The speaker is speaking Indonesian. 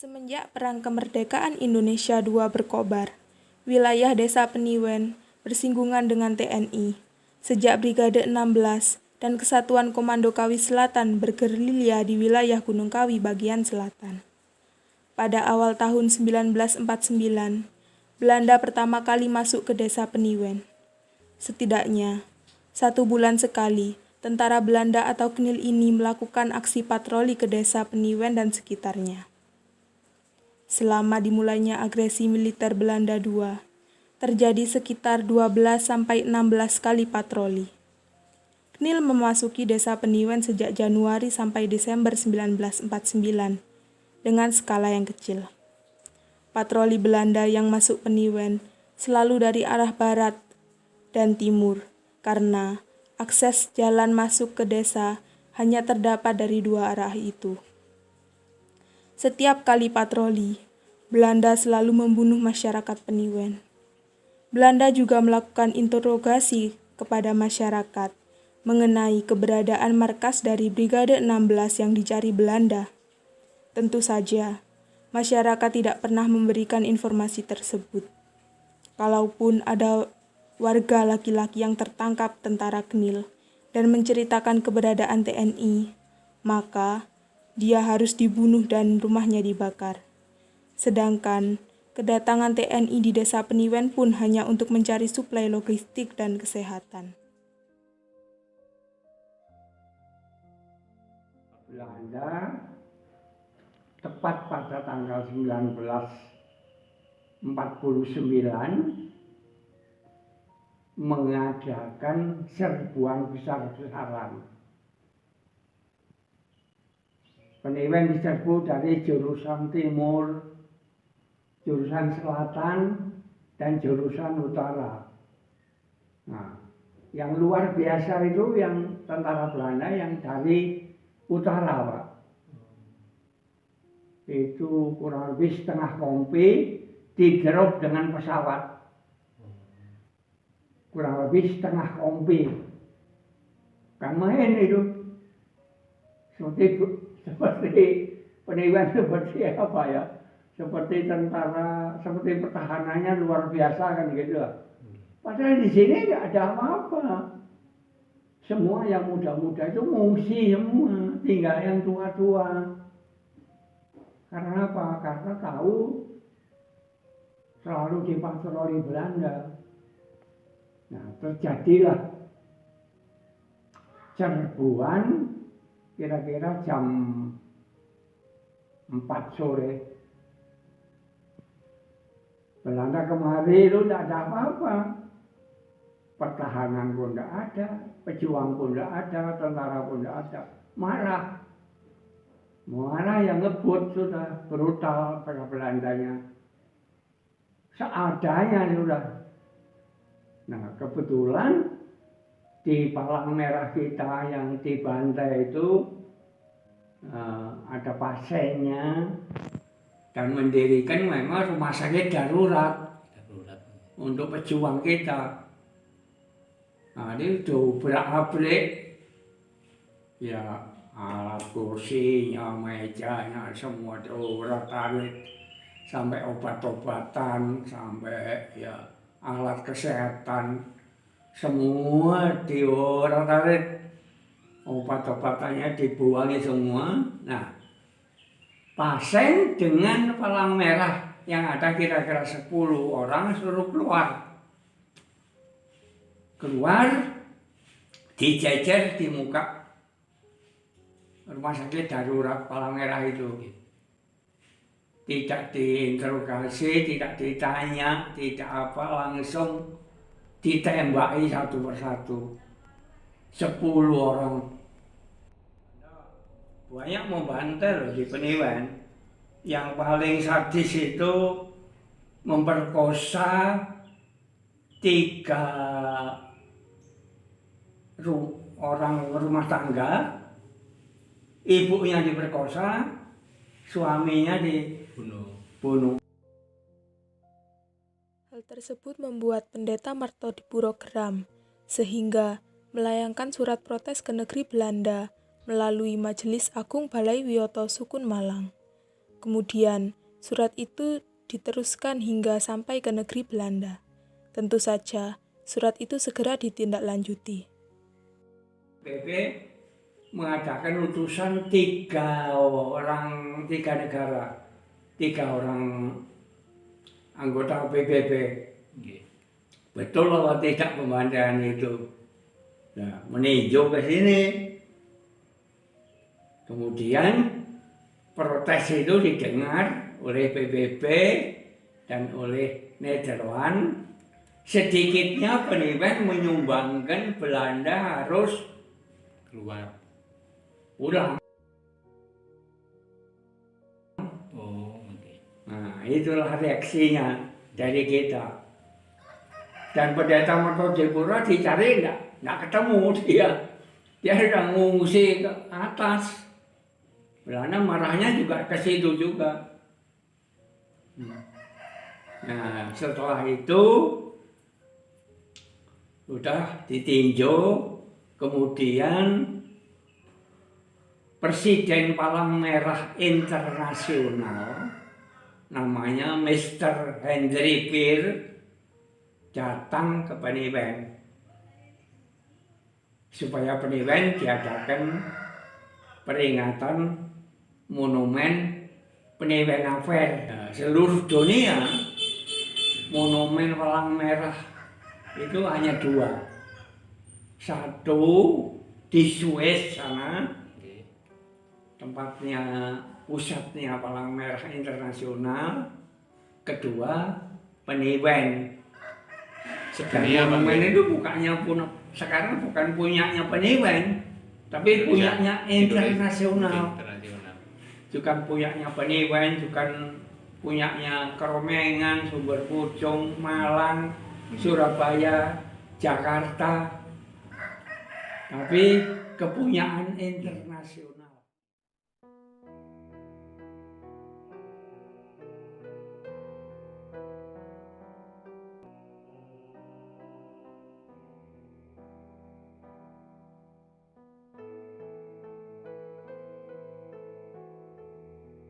Semenjak Perang Kemerdekaan Indonesia II berkobar, wilayah Desa Peniwen bersinggungan dengan TNI. Sejak Brigade 16 dan Kesatuan Komando Kawi Selatan bergerilya di wilayah Gunung Kawi bagian selatan. Pada awal tahun 1949, Belanda pertama kali masuk ke Desa Peniwen. Setidaknya, 1 bulan sekali, tentara Belanda atau KNIL ini melakukan aksi patroli ke Desa Peniwen dan sekitarnya. Selama dimulainya agresi militer Belanda II, terjadi sekitar 12-16 kali patroli. KNIL memasuki Desa Peniwen sejak Januari sampai Desember 1949 dengan skala yang kecil. Patroli Belanda yang masuk Peniwen selalu dari arah barat dan timur karena akses jalan masuk ke desa hanya terdapat dari 2 arah itu. Setiap kali patroli, Belanda selalu membunuh masyarakat Peniwen. Belanda juga melakukan interogasi kepada masyarakat mengenai keberadaan markas dari Brigade 16 yang dicari Belanda. Tentu saja, masyarakat tidak pernah memberikan informasi tersebut. Kalaupun ada warga laki-laki yang tertangkap tentara KNIL dan menceritakan keberadaan TNI, maka dia harus dibunuh dan rumahnya dibakar. Sedangkan kedatangan TNI di Desa Peniwen pun hanya untuk mencari suplai logistik dan kesehatan. Belanda tepat pada tanggal 1949 mengadakan serbuan besar-besaran. Peniwen diserbu dari jurusan timur, jurusan selatan, dan jurusan utara. Nah, yang luar biasa itu yang tentara Belanda yang dari utara, Pak. Itu kurang lebih setengah kompi digerok dengan pesawat. Kurang lebih setengah kompi. Kan main itu. Seperti Peniwen seperti apa ya? Seperti tentara, seperti pertahanannya luar biasa kan gitu. Padahal di sini nggak ada apa-apa. Semua yang muda-muda itu mengungsi semua, tinggal yang tua-tua. Karena apa? Karena tahu selalu dipatroli Belanda. Nah, terjadilah serbuan kira-kira jam 4 sore. Belanda kemari itu tidak ada apa-apa. Pertahanan pun tidak ada, pejuang pun tidak ada, tentara pun tidak ada. Marah yang ngebut sudah, brutal pada Belandanya. Seadanya sudah. Nah, kebetulan di palang merah kita yang dibantai itu ada pasiennya dan mendirikan memang rumah sakit darurat untuk pejuang kita. Nah, ini dobrak-abrik ya, alat kursinya, mejanya, semua dobrak-abrik sampai obat-obatan, sampai ya alat kesehatan semua diorak-arik, obat-obatannya dibuangi semua. Nah, pasien dengan palang merah yang ada kira-kira 10 orang suruh keluar dijejer di muka rumah sakit darurat palang merah itu. Tidak diinterogasi, tidak ditanya, tidak apa, langsung ditembaki satu persatu. 10 orang. Banyak membantai loh di Peniwen. Yang paling sadis itu memperkosa 3 orang rumah tangga. Ibunya diperkosa, suaminya dibunuh. Hal tersebut membuat Pendeta Martodipuro geram, sehingga melayangkan surat protes ke negeri Belanda melalui Majelis Agung Balai Wiyoto Sukun Malang. Kemudian, surat itu diteruskan hingga sampai ke negeri Belanda. Tentu saja, surat itu segera ditindaklanjuti. PBB mengadakan utusan 3 negara, 3 orang anggota PBB. Betul bahwa tidak pembantaian itu. Nah, meninjau ke sini. Kemudian protes itu didengar oleh PBB dan oleh Nederland. Sedikitnya Peniwen menyumbangkan Belanda harus keluar. pulang. Oh, oke. Nah, itulah reaksinya dari kita. Dan pendeta Mertojepura dicari enggak ketemu dia. Dia sudah mengungsi ke atas. Belanda marahnya juga ke situ juga. Nah, setelah itu sudah ditinjau, kemudian Presiden Palang Merah Internasional namanya Mr. Henry Peer datang ke Peniwen supaya Peniwen diadakan peringatan monumen Peniwen Affair. Nah, seluruh dunia monumen Palang Merah itu hanya 2. Satu di Suez sana, tempatnya pusatnya Palang Merah Internasional. Kedua Peniwen. Sekarang monumen itu sekarang bukan punyanya Peniwen, tapi punyanya internasional. Bukan punyanya Peniwen, bukan punyanya Keromengan, Sumber Pucung, Malang, Surabaya, Jakarta, tapi kepunyaan internasional.